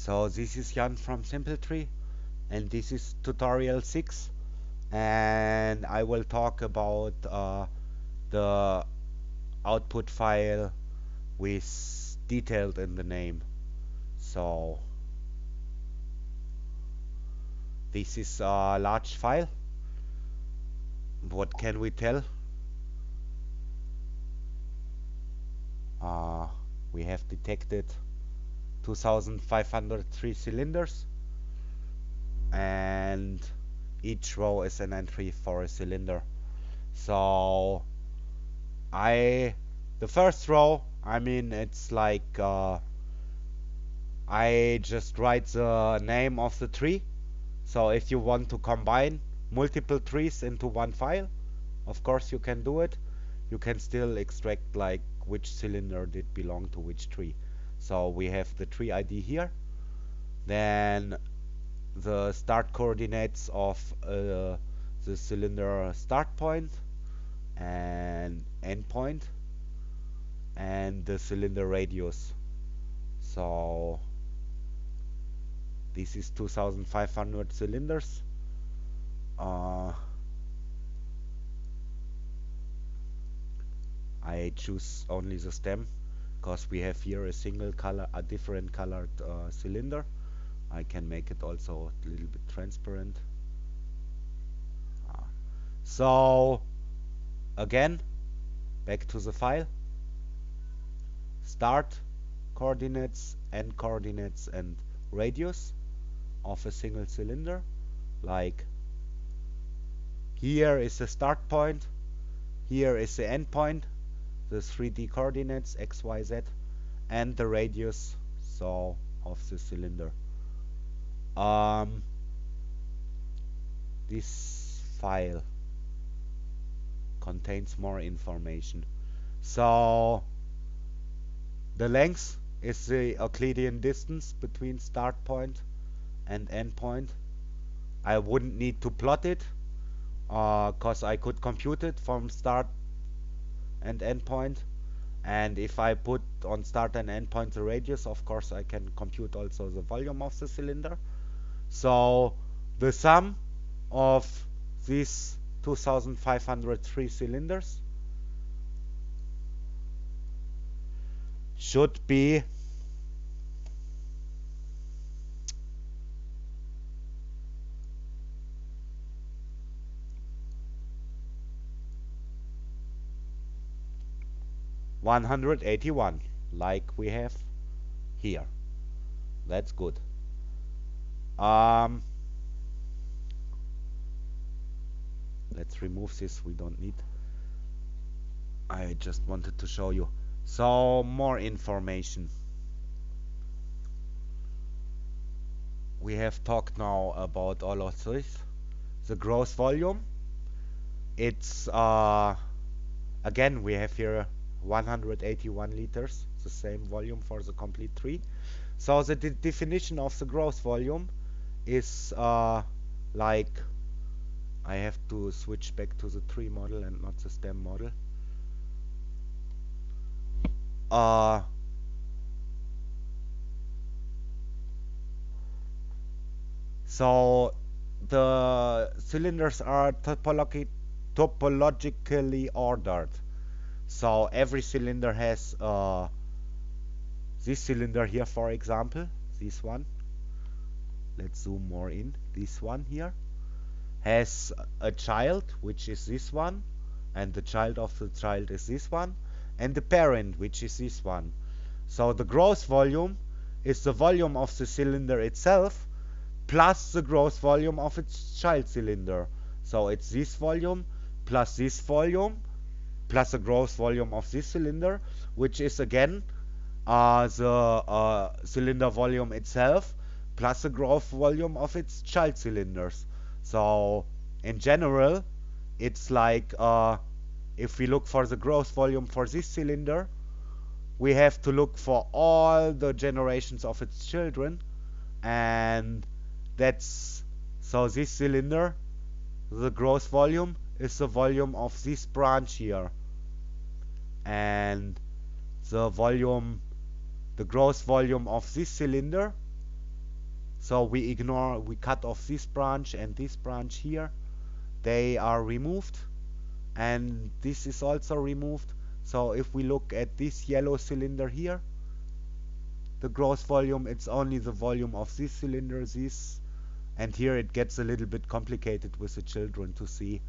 So this is Jan from SimpleTree, and this is tutorial 6, and I will talk about the output file with detailed in the name. So this is a large file. What can we tell? Uh, we have detected 2503 cylinders, and each row is an entry for a cylinder. So the first row, I mean, it's like I just write the name of the tree. So if you want to combine multiple trees into one file, of course you can do it. You can still extract like which cylinder did belong to which tree. So we have the tree ID here, then the start coordinates of the cylinder start point and end point, and the cylinder radius. So this is 2500 cylinders. I choose only the stem because we have here a single color, a different colored cylinder. I can make it also a little bit transparent. So again, back to the file. Start coordinates, end coordinates, and radius of a single cylinder. Like here is the start point, here is the end point, the 3D coordinates x, y, z, and the radius so of the cylinder. This file contains more information. So the length is the Euclidean distance between start point and end point. I wouldn't need to plot it because I could compute it from start and end point. And if I put on start and end point the radius, of course I can compute also the volume of the cylinder. So the sum of these 2503 cylinders should be 181, like we have here. That's good. Let's remove this, we don't need. I just wanted to show you. So more information. We have talked now about all of this. The gross volume. It's again we have here 181 liters, the same volume for the complete tree. So the definition of the gross volume is like, I have to switch back to the tree model and not the stem model. So the cylinders are topologically ordered. So every cylinder has this cylinder here, for example, this one. Let's zoom more in. This one here has a child, which is this one, and the child of the child is this one, and the parent, which is this one. So the gross volume is the volume of the cylinder itself plus the gross volume of its child cylinder. So it's this volume plus this volume plus the gross volume of this cylinder, which is again the cylinder volume itself plus the gross volume of its child cylinders. So in general, it's like if we look for the gross volume for this cylinder, we have to look for all the generations of its children, and that's so this cylinder, the gross volume is the volume of this branch here, and the gross volume of this cylinder So we cut off this branch and this branch here. They are removed, and this is also removed. So if we look at this yellow cylinder here, the gross volume, it's only the volume of this cylinder, this, and here it gets a little bit complicated with the children to see.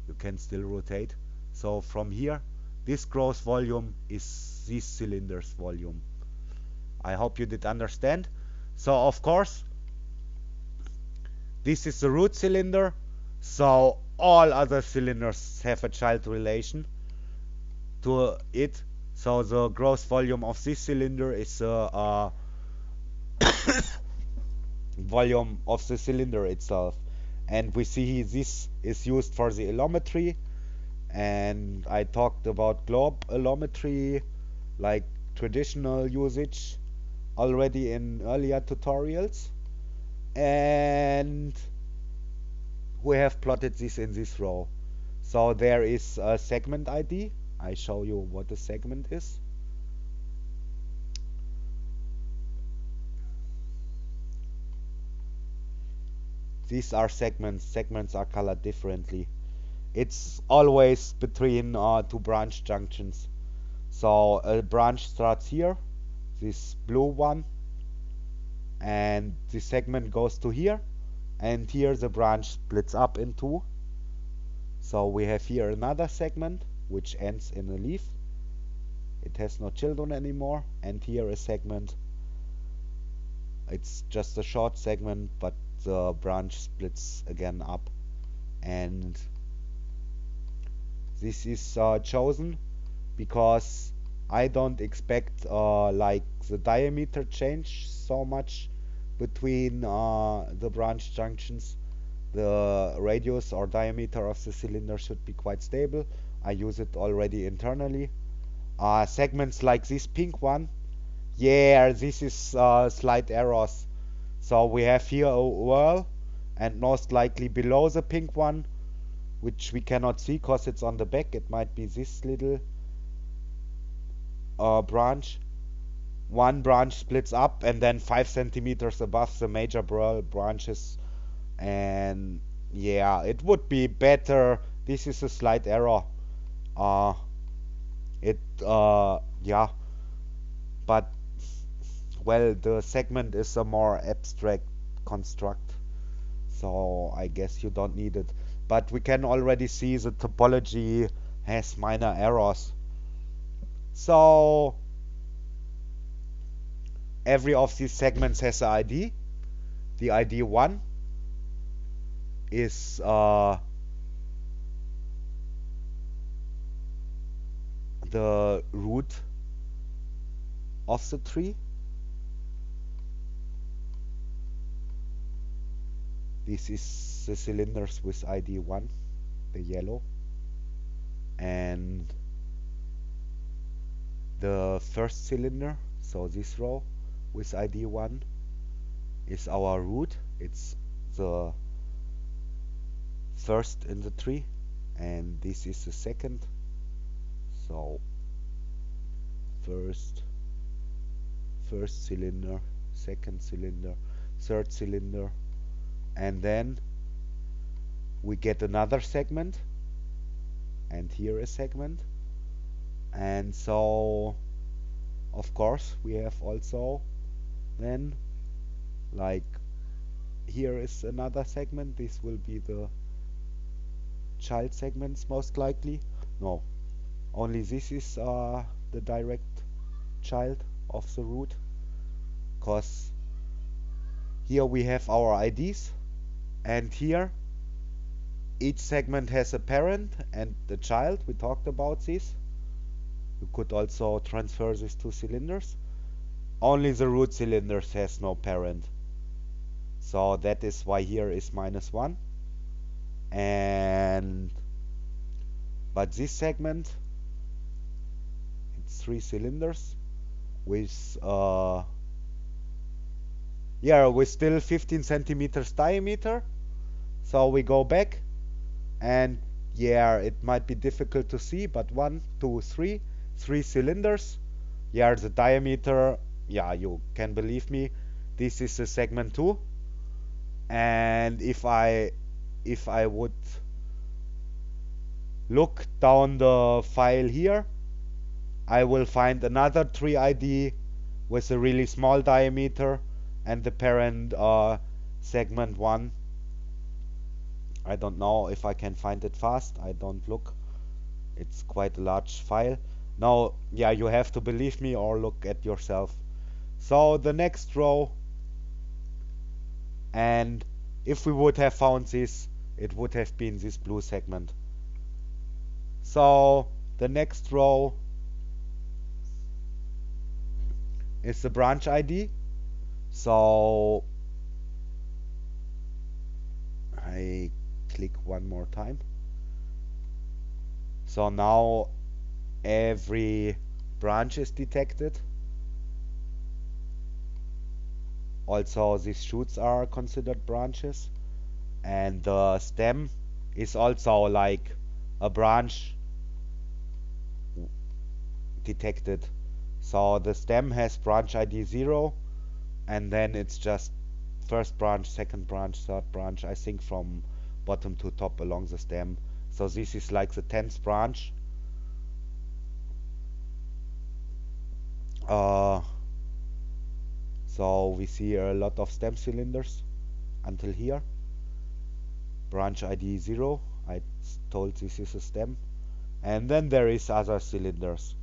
You can still rotate. So from here, this gross volume is this cylinder's volume. I hope you did understand. So of course, this is the root cylinder, so all other cylinders have a child relation to it. So the gross volume of this cylinder is the volume of the cylinder itself. And we see this is used for the allometry, and I talked about globe allometry, like traditional usage, already in earlier tutorials. And we have plotted this in this row. So there is a segment ID. I show you what a segment is. These are segments. Segments are colored differently. It's always between two branch junctions. So a branch starts here, this blue one, and the segment goes to here, and here the branch splits up in two. So we have here another segment which ends in a leaf. It has no children anymore, and here a segment. It's just a short segment, but the branch splits again up, and this is chosen because I don't expect like the diameter change so much between the branch junctions. The radius or diameter of the cylinder should be quite stable. I use it already internally. Segments like this pink one, yeah, this is slight errors. So we have here a whirl, and most likely below the pink one, which we cannot see because it's on the back, it might be this little branch. One branch splits up, and then 5 centimeters above the major branches. And yeah, it would be better. This is a slight error. Yeah, but well, the segment is a more abstract construct, so I guess you don't need it. But we can already see the topology has minor errors. So every of these segments has an ID. The ID 1 is the root of the tree. This is the cylinders with ID 1, the yellow. And the first cylinder, so this row with ID 1, is our root. It's the first in the tree, and this is the second. So first cylinder, second cylinder, third cylinder, and then we get another segment, and here a segment. And so of course we have also then, like, here is another segment. This will be the child segments most likely. No, only this is the direct child of the root, because here we have our IDs, and here each segment has a parent and the child. We talked about this. You could also transfer these two cylinders. Only the root cylinders has no parent, so that is why here is -1. And but this segment, it's 3 cylinders with with still 15 centimeters diameter. So we go back, and yeah, it might be difficult to see, but 1, 2, 3 cylinders. Yeah, the diameter, yeah, you can believe me, this is a segment 2. And if I would look down the file here, I will find another tree ID with a really small diameter and the parent segment 1. I don't know if I can find it fast. I don't look. It's quite a large file. Now, yeah, you have to believe me or look at yourself. So the next row, and if we would have found this, it would have been this blue segment. So the next row is the branch ID. So I click one more time. So now every branch is detected. Also, these shoots are considered branches, and the stem is also like a branch detected. So the stem has branch ID 0, and then it's just first branch, second branch, third branch, I think from bottom to top along the stem. So this is like the 10th branch. So we see a lot of stem cylinders until here. Branch ID 0, I told this is a stem. And then there is other cylinders.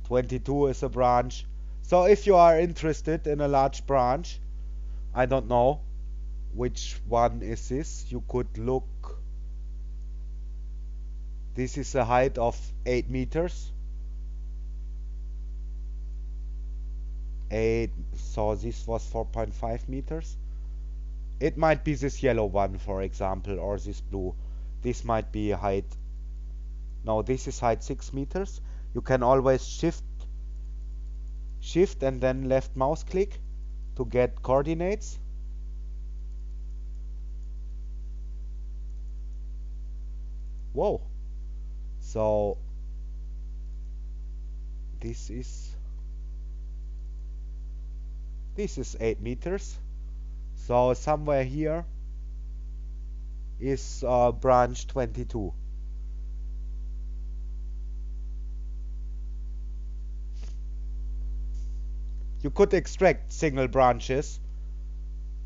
22 is a branch. So if you are interested in a large branch, I don't know which one is this, you could look. This is a height of 8 meters. 8, so this was 4.5 meters. It might be this yellow one, for example, or this blue. This might be height. No, this is height 6 meters. You can always shift and then left mouse click to get coordinates. Whoa. So this is 8 meters. So somewhere here is branch 22. You could extract single branches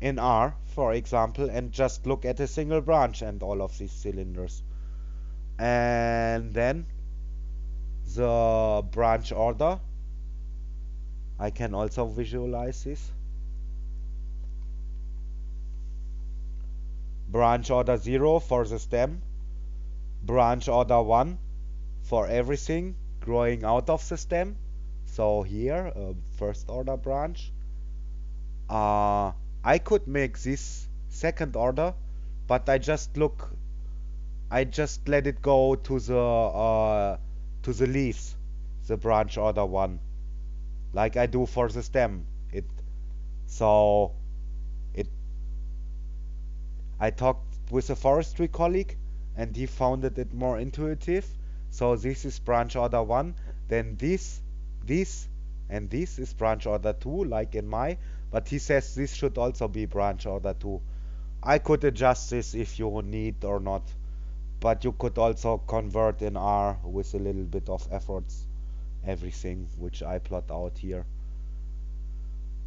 in R, for example, and just look at a single branch and all of these cylinders. And then the branch order, I can also visualize this. Branch order 0 for the stem, branch order 1 for everything growing out of the stem. So here, first order branch. I could make this second order, but I just let it go to the leaves, the branch order 1, like I do for the stem. So I talked with a forestry colleague, and he found it more intuitive. So this is branch order 1, then this, and this is branch order 2, like in my, but he says this should also be branch order 2. I could adjust this if you need or not, but you could also convert in R with a little bit of efforts, everything which I plot out here.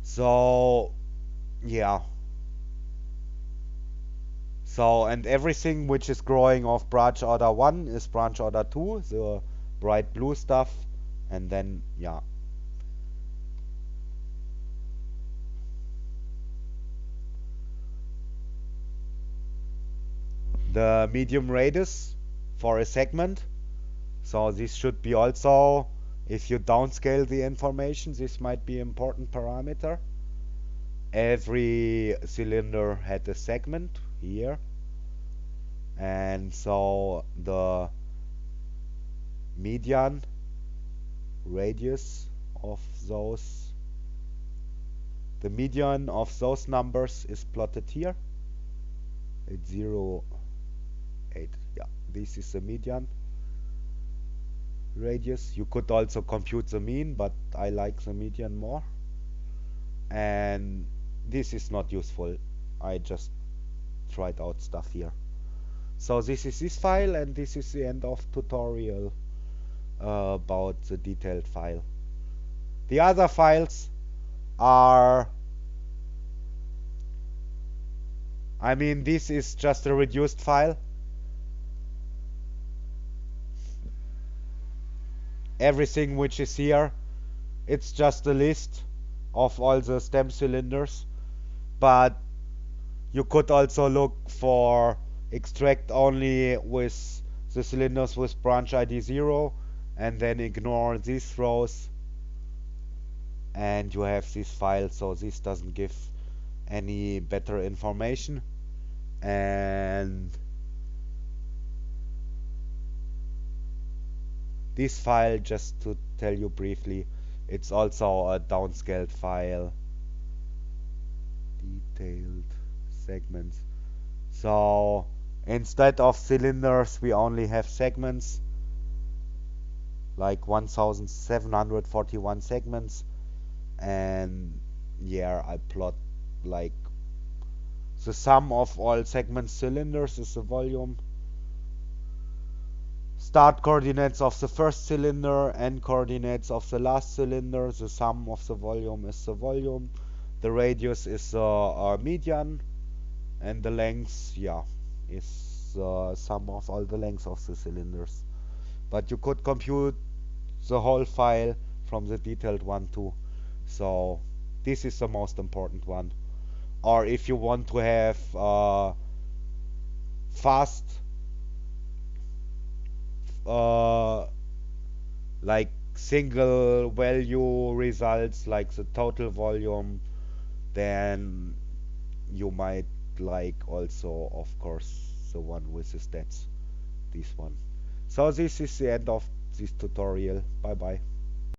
So yeah. So, and everything which is growing off branch order 1 is branch order 2, the bright blue stuff, and then, yeah. The medium radius for a segment. So this should be also, if you downscale the information, this might be an important parameter. Every cylinder had a segment here. And so the median radius of those, the median of those numbers is plotted here. It's 0, 8. Yeah, this is the median radius. You could also compute the mean, but I like the median more. And this is not useful. I just tried out stuff here. So this is this file, and this is the end of tutorial about the detailed file. The other files are, I mean, this is just a reduced file. Everything which is here, it's just a list of all the stem cylinders, but you could also look for extract only with the cylinders with branch ID 0 and then ignore these rows, and you have this file. So this doesn't give any better information. And this file, just to tell you briefly, it's also a downscaled file. Detailed segments. So instead of cylinders, we only have segments, like 1741 segments. And yeah, I plot like the sum of all segment cylinders is the volume. Start coordinates of the first cylinder, end coordinates of the last cylinder. The sum of the volume is the volume. The radius is median, and the length, yeah, is the sum of all the lengths of the cylinders. But you could compute the whole file from the detailed one too. So this is the most important one. Or if you want to have fast, uh, like single value results, like the total volume, then you might like also, of course, the one with the stats, this one. So this is the end of this tutorial. Bye bye.